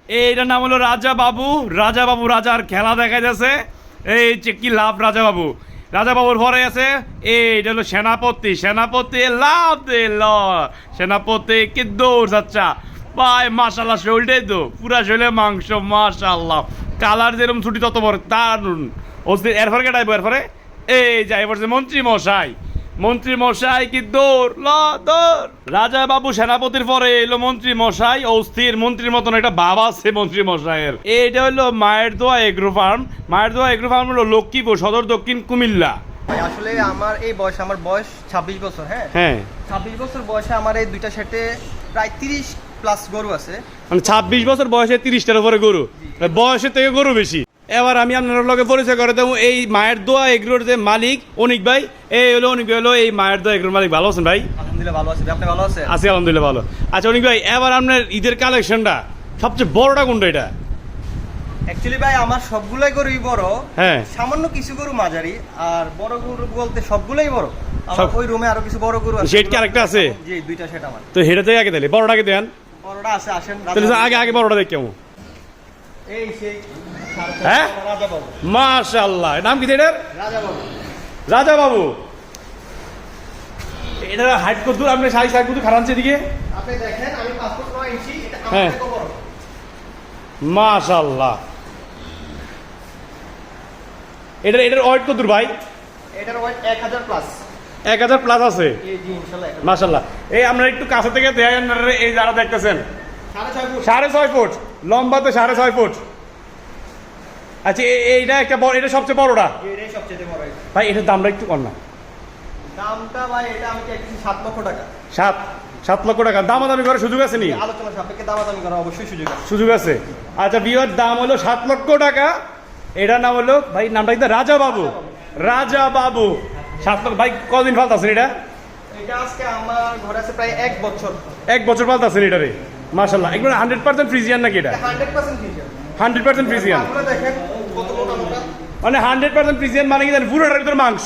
এইটার নাম হলো রাজা বাবু। রাজার খেলা দেখা যাচ্ছে। এই যে কি লাভ রাজা বাবুর পরে আছে এইটা হলো সেনাপতি লাভ দিল। সেনাপতি কি দৌড় যাচ্ছা ভাই, মাশাল্লাহ শরীরটাই তো পুরা শরীরে মাংস, মাশাল্লাহ কালার যেরকম ছুটি তত বড় দারুন। এরপরে কেটাইবো, এরপরে এই যাই পড়ছে মন্ত্রী মশাই কি দৌড় রাজা বাবু সেনাপতির পরে এলো মন্ত্রী মশাই। অস্থির মন্ত্রীর মতন একটা বাবা আছে মন্ত্রী মশাইয়ের। এইটা হলো মায়ের দোয়া এগ্রো ফার্ম হলো লক্ষ্মীপুর সদর, দক্ষিণ কুমিল্লা। আসলে আমার বয়স 26 বছর। হ্যাঁ 26 বছর বয়সে আমার এই দুইটা সেটে প্রায় 30 প্লাস গরু আছে। মানে 26 বছর বয়সে 30টার উপরে গরু, বয়সের থেকে গরু বেশি। এবার আমি আপনার লগে পরিচয় করে দেবো এই মায়ের দোয়া এগ্রোর যে মালিক অনিক ভাই। এই হলো অনিক ভাই, হলো এই মায়ের দোয়া এগ্রোর মালিক। ভালো আছেন ভাই? আলহামদুলিল্লাহ ভালো আছি। আপনি ভালো আছেন? আছি আলহামদুলিল্লাহ ভালো। আচ্ছা অনিক ভাই, এবার আপনার ঈদের কালেকশনটা সবচেয়ে বড়টা কোনটা? এটা অ্যাকচুয়ালি ভাই আমার সবগুলাই গরুই বড়। হ্যাঁ, সামান্য কিছু গরু মাঝারি, আর বড় গরু বলতে সবগুলাই বড়। আমার ওই রুমে আরো কিছু বড় গরু আছে। সেট কি আরেকটা আছে? জি, দুইটা সেট আমার। তো হেটা থেকে আগে দিলে বড়টাকে দেন। বড়টা আছে, আসেন তাহলে আগে বড়টা দেখ কেমন। এই সেই হ্যাঁ রাজা বাবু, মাশাআল্লাহ। নাম কি এটার? রাজা বাবু। এটা হাইট কত দূর? আপনি সাইজ কত খারাপ এদিকে আপনি দেখেন, আমি 5 ফুট 9 ইঞ্চি। এটা হ্যাঁ, আমার থেকে বড়। মাশাআল্লাহ। এটার ওয়েট কত দূর ভাই? এটার ওয়েট 1000 প্লাস। 1000 প্লাস আছে। জি ইনশাআল্লাহ। মাশাআল্লাহ। এই আমরা একটু কাছে থেকে দেখেন, এই যারা দেখতেছেন 6.5 ফুট লম্বাতে, 6.5 ফুট। আচ্ছা এইটা একটা বড়, এটা সবচেয়ে বড়টা? এটাই সবচেয়ে বড় ভাই। এটার দামটা একটু কম না? দামটা ভাই এটা আমি চাইছি 7 লক্ষ টাকা। 7 লক্ষ টাকা। দামাদামি করার সুযোগ আছে নি? আলোচনা সাপেক্ষে দামাদামি করা অবশ্যই সুযোগ আছে। আচ্ছা বিয়ের দাম হলো 7 লক্ষ টাকা। এটার নাম হলো ভাই, নামটা কিন্তু রাজা বাবু। 7 লক্ষ। ভাই কদিন ফালতাছেন এটা? এটা আজকে আমার ঘরে আছে প্রায় 1 বছর। 1 বছর ফালতাছেন এটারে? মাশাআল্লাহ। একদম 100% ফ্রিজিয়ান নাকি এটা? 100% ফ্রিজিয়ান। 100% ফ্রিজিয়ান। আপনারা দেখেন কত মোটা। মানে 100% ফ্রিজিয়ান মানে কি জানেন? পুরোটার ভিতরে মাংস,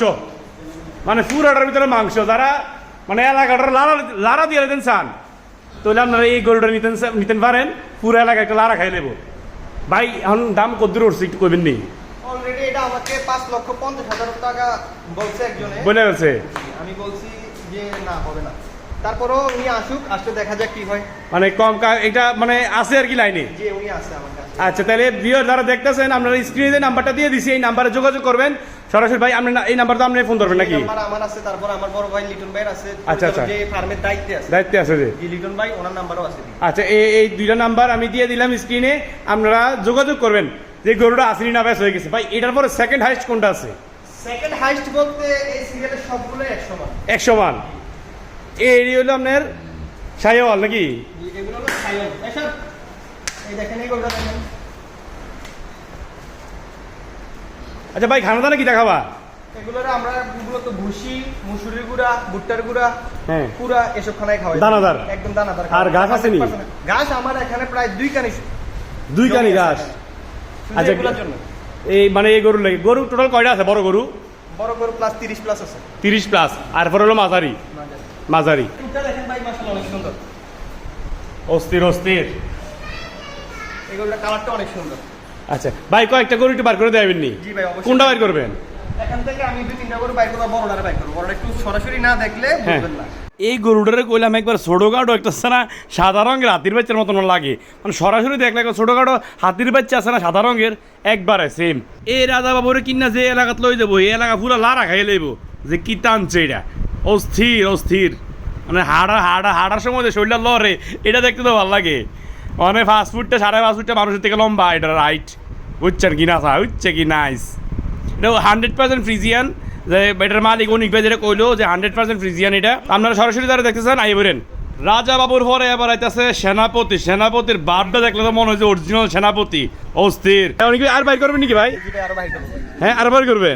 মানে পুরোটার ভিতরে মাংস। যারা মানে এলাকাটার লারা দিয়ে দেন চান, তাহলে আপনারা এই গরুটা নিতেন পারেন। পুরো এলাকা একটা লারা খাই নেবো। ভাই এখন দাম কত দূর উঠছে একটু কইবেন নি? অলরেডি এটা আমাকে 5,50,000 টাকা বলছে একজনে। বলে গেছে? আমি বলছি যে না হবে না, তারপরও উনি আসলে দেখা যাক কি হয়। মানে কম এটা মানে আছে আর কি লাইনে? জি উনি আছে আমার কাছে। আচ্ছা তাহলে ভিউয়ার যারা দেখতেছেন, আপনারা স্ক্রিনে যে নাম্বারটা দিয়ে দিছি, এই নাম্বারে যোগাযোগ করবেন সরাসরি। ভাই আপনি এই নাম্বারটা আপনি ফোন করবেন নাকি? আমার আছে, তারপর আমার বড় ভাই লিটন ভাই আছে। আচ্ছা যে ফার্মের দায়িত্বে আছে যে লিটন ভাই, ওনার নাম্বারও আছে। আচ্ছা এই দুইটা নাম্বার আমি দিয়ে দিলাম স্ক্রিনে, আপনারা যোগাযোগ করবেন যে গরুটা আসলি না ব্যাস হয়ে গেছে। ভাই এটার পরে সেকেন্ড হাইস্ট কোনটা আছে? সেকেন্ড হাইস্ট বলতে এই সিরিয়ালের সবগুলোই 100 মান। 100 মান। এই হলো আপনার শাহিওয়াল নাকি? এগুলো হলো শাহিওয়াল। এসব এই দেখেন, এই গরুটা দেখেন। আচ্ছা ভাই খানা দানা কি দেখাবা? এগুলোরে আমরা মূলত ভুসি, মুসুরির গুঁড়া, ভুট্টার গুঁড়া, হ্যাঁ পুরা এসব খানায় খাওয়াই। দানাদার? একদম দানাদার। আর ঘাস আছে নি? ঘাস আমার এখানে প্রায় 2 কানি ঘাস। আচ্ছা এগুলোর জন্য এই মানে এই গরু টোটাল কয়টা আছে? বড় গরু প্লাস 30 প্লাস আছে। 30 প্লাস। আর পরে হলো মাঝারি। এটা দেখেন ভাই, মাশাআল্লাহ অনেক সুন্দর। অস্থির। এগুলোর কালারটা অনেক সুন্দর। আচ্ছা ভাই কয়েকটা গরু একটু বার করে দেবেন নি? জি ভাই অবশ্যই। কোনটা বার করবেন? এখান থেকে আমি 2-3টা গরু বাইর করব, বড়টা বাইর করব। বড়টা একটু সরাসরি না দেখলে বুঝবেন না। এই গরুটারে কইলাম একবার ছোটখাটো একটা আছে না, সাদা রঙের হাতির বাচ্চার মতন লাগে। মানে সরাসরি দেখলে ছোটখাটো হাতির বাচ্চা আছে না, সাদা রঙের, একবারে সেম। এই রাজা বাবুরে কিনা যে এলাকাত লই যাবো, এই এলাকা পুরো লারা খাই লইব যে কি টানছে এটা। অস্থির। মানে হাড়ার সময় যে শরীরটা লড়ে, এটা দেখতে তো ভালো লাগে। মানে 5 ফুটটা 5.5 ফুটটা মানুষের থেকে লম্বা এটার হাইট। বুঝছেন কি না? হচ্ছে কি নাইস। এটা 100% ফ্রিজিয়ান। যে এটার মালিক অনিক ভাই যেটা কইলো যে 100% ফ্রিজিয়ান। এটা আপনারা সরাসরি যারা দেখতেছেন আই বলেন। রাজা বাবুর পরে এবার আইতাছে সেনাপতির বাপটা দেখলে তো মনে হয় যে অরিজিনাল সেনাপতি। অস্থির। আর বাইর করবেন নাকি ভাই? হ্যাঁ আর বাইর করবেন।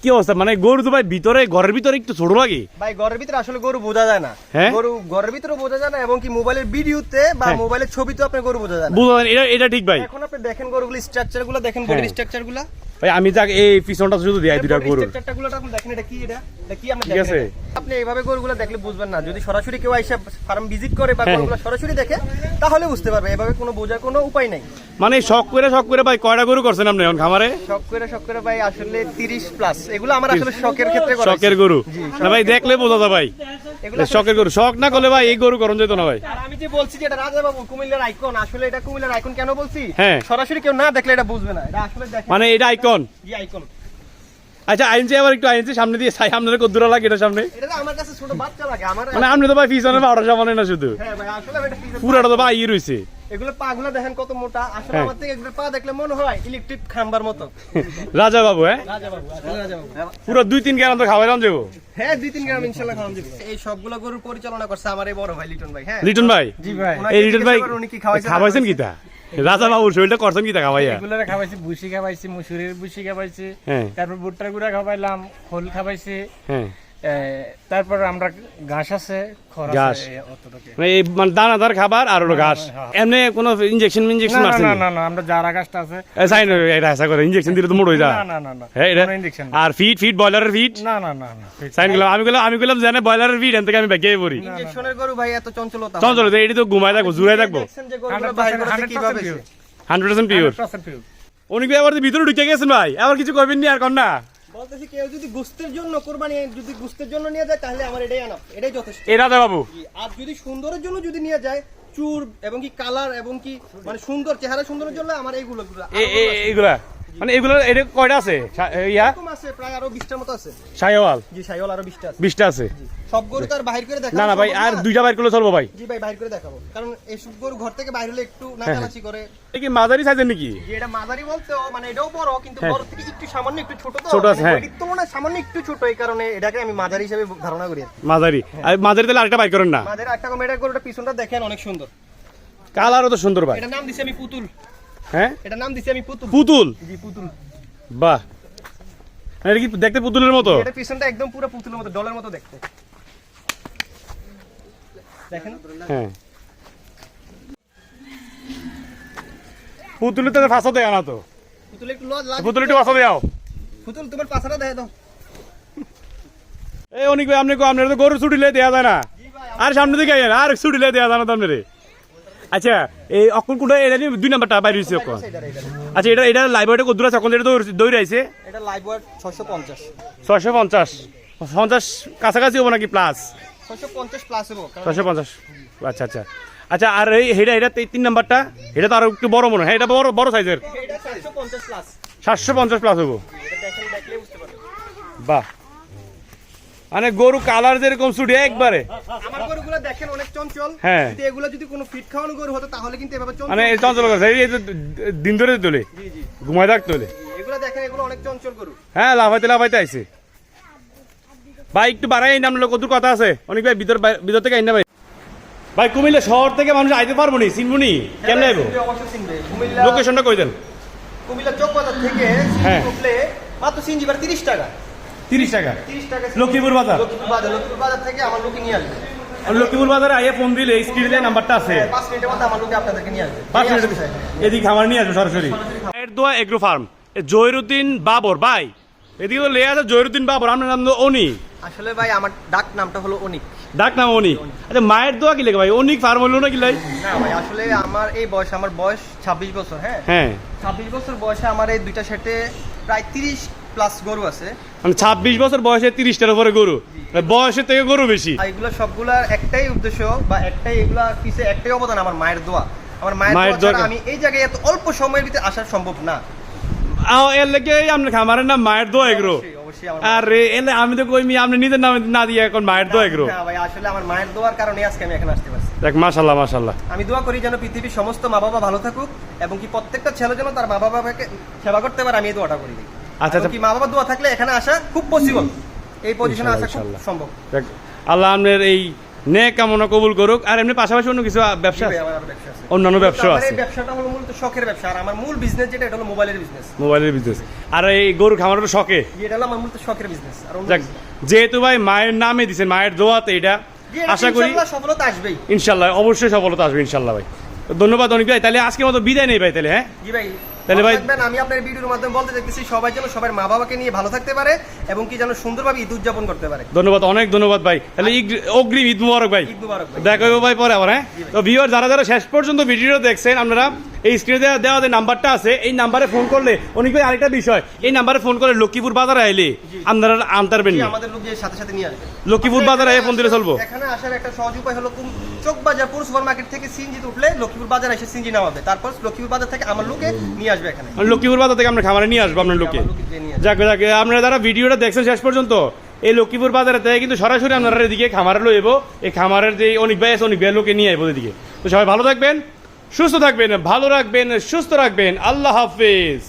কি অবস্থা? মানে গরু তো ভাই ভিতরে, ঘরের ভিতরে একটু ছোট লাগে ভাই। ঘরের ভিতরে আসলে গরু বোঝা যায় না। গরু ঘরের ভিতরে বোঝা যায় না, এবং কি মোবাইলের ভিডিওতে বা মোবাইলের ছবিতে আপনি গরু বোঝা যায় না। বুঝলেন? এটা ঠিক ভাই। এখন আপনি দেখেন গরুগুলো স্ট্রাকচারগুলো দেখেন, বডির স্ট্রাকচারগুলো ভাই আমি যাক এই পিছনটা শুধু দেই দুইটা গরু স্ট্রাকচারগুলো আপনি দেখেন, এটা কি এটা কি আপনি ঠিক আছে। দেখেন আপনি এইভাবে গরুগুলো দেখলে বুঝবেন না। যদি সরাসরি কেউ এসে ফার্ম ভিজিট করে বা গরুগুলো সরাসরি দেখে তাহলে বুঝতে পারবে। এভাবে কোনো বোঝার কোনো উপায় নাই। মানে শখ করে ভাই কয়টা গরু করছেন আপনি এখন খামারে? শখ করে ভাই আসলে 30 প্লাস। এগুলো আমার আসলে শখের ক্ষেত্রে করা। শখের গরু না ভাই, দেখলে বোঝা যায় ভাই এগুলো শখের গরু। শখ না করলে ভাই এই গরু করণ যেত না ভাই। আর আমি যে বলছি যে এটা রাজা বাবু কুমিল্লার আইকন, আসলে এটা কুমিল্লার আইকন কেন বলছি? হ্যাঁ। সরাসরি কেউ না দেখলে এটা বুঝবে না। এটা আসলে দেখেন মানে এটা আইকন। জি আইকন। আচ্ছা আইনছি আবার একটু আইনছি সামনে দিয়ে সাই আপনাদের কত দূর লাগে এটা সামনে? এটা তো আমার কাছে ছোট বাচ্চা লাগে আমার। মানে আপনি তো ভাই পিছনে পাউডার সামানে না শুধু, হ্যাঁ ভাই আসলে এটা পুরাটা তো ভাই ই রইছে। এগুলো পাগুলো দেখেন কত মোটা। আসলে আমার থেকে এগুলো পা দেখলে মনে হয় ইলেকট্রিক খাম্বার মতো। রাজা বাবু হ্যাঁ রাজা বাবু আসলে রাজা বাবু। পুরো 2-3 গ্রাম তো খাওয়াইলাম যাবো। হ্যাঁ 2-3 গ্রাম ইনশাআল্লাহ খাওয়ান যাবে। এই সবগুলো গরুর পরিচালনা করছে আমার এই বড় ভাই লিটন ভাই। হ্যাঁ লিটন ভাই। জি ভাই। এই লিটন ভাই উনি কি খাওয়াইছেন? খাওয়াইছেন কিটা? রাজা বাবুর শরীরটা করছেন কিটা খাওয়াইয়া? এগুলোরে খাওয়াইছি, ভুসি খাওয়াইছি, মুসুরির ভুসি খাওয়াইছি, হ্যাঁ তারপর ভুট্টার গুঁড়া খাওয়াইলাম, খোল খাওয়াইছি, হ্যাঁ তারপর আমরা ঘাস আছে, খড় ঘাস। আছে, অতটুকু। মানে এই মানে দানাদার খাবার আর হলো ঘাস। হ্যাঁ। এমনি কোনো ইনজেকশন না মারছেন? না না না, আমরা যারা ঘাসটা আছে সাইন এটা আশা করে ইনজেকশন দিলে তো মোড় হয়ে যায়। না না না না, হ্যাঁ এটা কোনো injection না। আর ফিট বয়লারের ফিট না না না না, সাইন গেলাম আমি গেলাম জানে বয়লারের ফিট এন থেকে আমি ব্যাগে পড়ি। ইনজেকশনের গরু ভাই এত চঞ্চলতা। চল এটি তো ঘুমায় থাকবো জুড়াই থাকবো। দেখছেন যে গরুগুলো বাইরে করতে কিভাবে এসে। 100% পিওর। 100% pure। উনি কি আবার ভিতরে ঢুকে গেছেন ভাই? আবার কিছু করবেন নি আর কর না? বলতেছি কেউ যদি গোস্তের জন্য কোরবানি যদি গোস্তের জন্য নিয়ে যায় তাহলে আমার এটাই আনা, এটাই যথেষ্ট। এ রাজা বাবু আর যদি সুন্দরের জন্য যদি নিয়ে যায় চুর এবং কি কালার এবং কি মানে সুন্দর চেহারা সুন্দরের জন্য আমার এইগুলো এইগুলা মানে এগুলো এটা কয়টা আছে? ইয়া এরকম আছে প্রায় আরো 20টার মতো আছে। শাইওয়াল জি শাইওয়াল আরো 20টা আছে। 20টা আছে। সব গরু তো আর বাইরে করে দেখাবো না না ভাই আর দুইটা বাইর করলে চলবো ভাই। জি ভাই বাইরে করে দেখাবো, কারণ এই সব গরু ঘর থেকে বাইরে হলে একটু নাচানাচি করে। এটা কি মাঝারি সাইজের নাকি? যে এটা মাঝারি বলতে মানে এটাও বড় কিন্তু বড় থেকে একটু সামান্য একটু ছোট তো। ছোট আছে, হ্যাঁ। এর তুলনায় সামান্য একটু ছোট, এই কারণে এটাকে আমি মাঝারি হিসেবে ধারণা করি। মাঝারি আর মাঝারি তাহলে আরেকটা বাইর করেন না? মাঝারি একটা কম, এটা গরুটা পিছনটা দেখেন অনেক সুন্দর। কালারও তো সুন্দর ভাই। এটা নাম দিছি আমি পুতুল। হ্যাঁ এটা নাম দিছি আমি পুতুল। পুতুল? জি পুতুল। বাহ, এটা কি দেখতে পুতুলের মতো? এটা পিছনটা একদম পুরো পুতুলের মতো, ডলের মতো দেখতে। দেখেন হ্যাঁ পুতুলের তো ফাঁসা দেয় না তো। পুতুল একটু লজ লাগে। পুতুল একটু ফাঁসা দেও। পুতুল তোমার পাছাটা দেখে দাও। এই অনেক ভাই আপনি আপনার তো গরু ছুটিলে দেওয়া যায় না। আর সামনে দিকে আইয়েন, আর ছুটিলে দেওয়া যায় না তো আপনারে। আচ্ছা এই অকল কোনটা এটা 2 নাম্বারটা বাইরে হইছে অকল। আচ্ছা এটা লাইভ ওয়েট কত দূর আছে? অকল এটা তো দৌড় আইছে। এটা লাইভ ওয়েট 650 650 কাছাকাছি হবো নাকি প্লাস? 650 প্লাস হবে। 650। আচ্ছা আচ্ছা আচ্ছা। আর এই এটা 3 নাম্বারটা এটা তো আরো একটু বড় মনে হয়। এটা বড় সাইজের। এটা 750 প্লাস। 750 প্লাস হবো। এটা দেখেন দেখলে বুঝতে পারবেন। বাহ, মানে গরু কালার যেরকম ছুটি একবারে। আমার গরুগুলো দেখেন অনেক চঞ্চল। হ্যাঁ। কিন্তু এগুলো যদি কোনো ফিট খাওয়ানো গরু হতো তাহলে কিন্তু এভাবে চঞ্চল। মানে চঞ্চল করছে এই যে দিন ধরে তোলে, জি জি। ঘুমায় থাকতে তোলে। এগুলো দেখেন এগুলো অনেক চঞ্চল গরু। হ্যাঁ লাফাইতে আইছে ভাই। একটু বাড়াই নাম লোক কত কথা আছে অনেক ভাই ভিতর থেকে আইনা ভাই। ভাই কুমিল্লা শহর থেকে মানুষ আইতে পারবো নি, চিনবো নি, কেমন আইবো? অবশ্যই চিনবে। কুমিল্লা লোকেশনটা কই দেন? কুমিল্লা চক বাজার থেকে হ্যাঁ। উঠলে মাত্র সিএনজি ভাড়া 30 টাকা। 30 টাকা 30 টাকা লক্ষ্মীপুর বাজার। লক্ষ্মীপুর বাজার থেকে আমার লোকে নিয়ে আসবে। আর লক্ষ্মীপুর বাজারে আইয়া ফোন দিলে স্ক্রিনে নাম্বারটা আছে। 5 মিনিটের মধ্যে আমার লোকে আপনাদেরকে নিয়ে আসবে। 5 মিনিট এদিকে খাবার নিয়ে আসবে সরাসরি। এর দোয়া এগ্রো ফার্ম জহিরুদ্দিন বাবর ভাই। এদিকে তো লেয়া আছে জহিরুদ্দিন বাবর, আপনার নাম তো অনি। আসলে ভাই আমার ডাক নামটা হলো অনিক। ডাক নাম অনি। আচ্ছা মায়ের দোয়া কি লেগে ভাই? অনিক ফার্ম হলো না কি লাই? না ভাই আসলে আমার বয়স 26 বছর। হ্যাঁ হ্যাঁ 26 বছর বয়সে আমার এই দুইটা সেটে প্রায় 30 প্লাস গরু আছে। মানে 26 বছর বয়সে 30টার উপরে গরু, বয়সের থেকে গরু বেশি। আর এগুলো সবগুলার একটাই উদ্দেশ্য বা একটাই এগুলা পিছে একটাই অবদান আমার মায়ের দোয়া। আমার মায়ের দোয়া ছাড়া আমি এই জায়গায় এত অল্প সময়ের ভিতরে আসা সম্ভব না। এর লেগে আপনার খামারের নাম মায়ের দোয়া এগ্রো। অবশ্যই আমার আর এলে আমি তো কইমি আপনি নিজের নামে না দিয়ে এখন মায়ের দোয়া এগ্রো। হ্যাঁ ভাই আসলে আমার মায়ের দোয়ার কারণে আজকে আমি এখানে আসতে পারছি। দেখ মাশাআল্লাহ মাশাআল্লাহ। আমি দোয়া করি যেন পৃথিবীর সমস্ত মা বাবা ভালো থাকুক এবং কি প্রত্যেকটা ছেলে যেন তার মা বাবাকে সেবা করতে পারে, আমি এই দোয়াটা করি। আচ্ছা আচ্ছা। কি মা বাবার দোয়া থাকলে এখানে আসা খুব পসিবল, এই পজিশনে আসা খুব ইনশাআল্লাহ। সম্ভব। দেখ আল্লাহ আপনার এই নেক কামনা কবুল করুক। আর এমনি পাশাপাশি অন্য কিছু ব্যবসা জি ভাই, আছে? আমার আরো ব্যবসা আছে। অন্যান্য ব্যবসাও আমার আছে? এই ব্যবসাটা হলো মূলত শখের ব্যবসা, আর আমার মূল বিজনেস যেটা এটা হলো মোবাইলের বিজনেস। মোবাইলের বিজনেস। আর এই গরু খামারের শখে এটা হলো আমার মূলত শখের বিজনেস। আর অন্য যাক যেহেতু ভাই মায়ের নামে দিছেন, মায়ের দোয়াতে এটা আশা করি ইনশাআল্লাহ সফলতা আসবেই। ইনশাল্লাহ অবশ্যই সফলতা আসবে ইনশাল্লাহ ভাই। তো ধন্যবাদ অনেক ভাই। তাহলে আজকের মতো বিদায় নেই ভাই তাহলে। হ্যাঁ জি ভাই তাহলে ভাই থাকবেন। আমি আপনার ভিডিওর মাধ্যমে বলতে চাইতেছি সবাই যেন সবার মা বাবাকে নিয়ে ভালো থাকতে পারে এবং কি যেন সুন্দরভাবে ঈদ উদযাপন করতে পারে। ধন্যবাদ, অনেক ধন্যবাদ ভাই। তাহলে অগ্রিম ঈদ মুবারক ভাই। ঈদ মুবারক ভাই। দেখা হবে ভাই পরে আবার। হ্যাঁ, তো ভিউয়ার যারা যারা শেষ পর্যন্ত ভিডিওটা দেখছেন, আপনারা এই স্ক্রিনে দেওয়া যে নাম্বারটা আছে এই নাম্বারে ফোন করলে, অনেক ভাই আরেকটা বিষয়, এই নাম্বারে ফোন করে লক্ষ্মীপুর বাজারে আইলে আপনারা আনতারবেন জি, না, আমাদের লোক যে সাথে সাথে নিয়ে আসবে। লক্ষ্মীপুর বাজারে ফোন দিলে চলবো। এখানে আসার একটা সহজ উপায় হলো চকবাজার পুর সুপার মার্কেট থেকে সিএনজি উঠলে লক্ষ্মীপুর বাজার এসে সিএনজি নামাবে, তারপর লক্ষ্মীপুর বাজার থেকে আমার লোকে নিয়ে আসবে এখানে। লক্ষ্মীপুর বাজার থেকে আমরা খামারে নিয়ে আসবো আপনার লোকে। আমার লোকে গিয়ে নিয়ে আসবে। যাক যাক, আপনারা যারা ভিডিওটা দেখছেন শেষ পর্যন্ত, এই লক্ষ্মীপুর বাজারে থেকে কিন্তু সরাসরি আপনারা এদিকে খামারে লইব, এই খামারের যে অনেক ভাই আছে অনেক ভাই লোকে নিয়ে আইব এদিকে। তো সবাই ভালো থাকবেন, সুস্থ থাকবেন, ভালো রাখবেন, সুস্থ রাখবেন। আল্লাহ হাফেজ।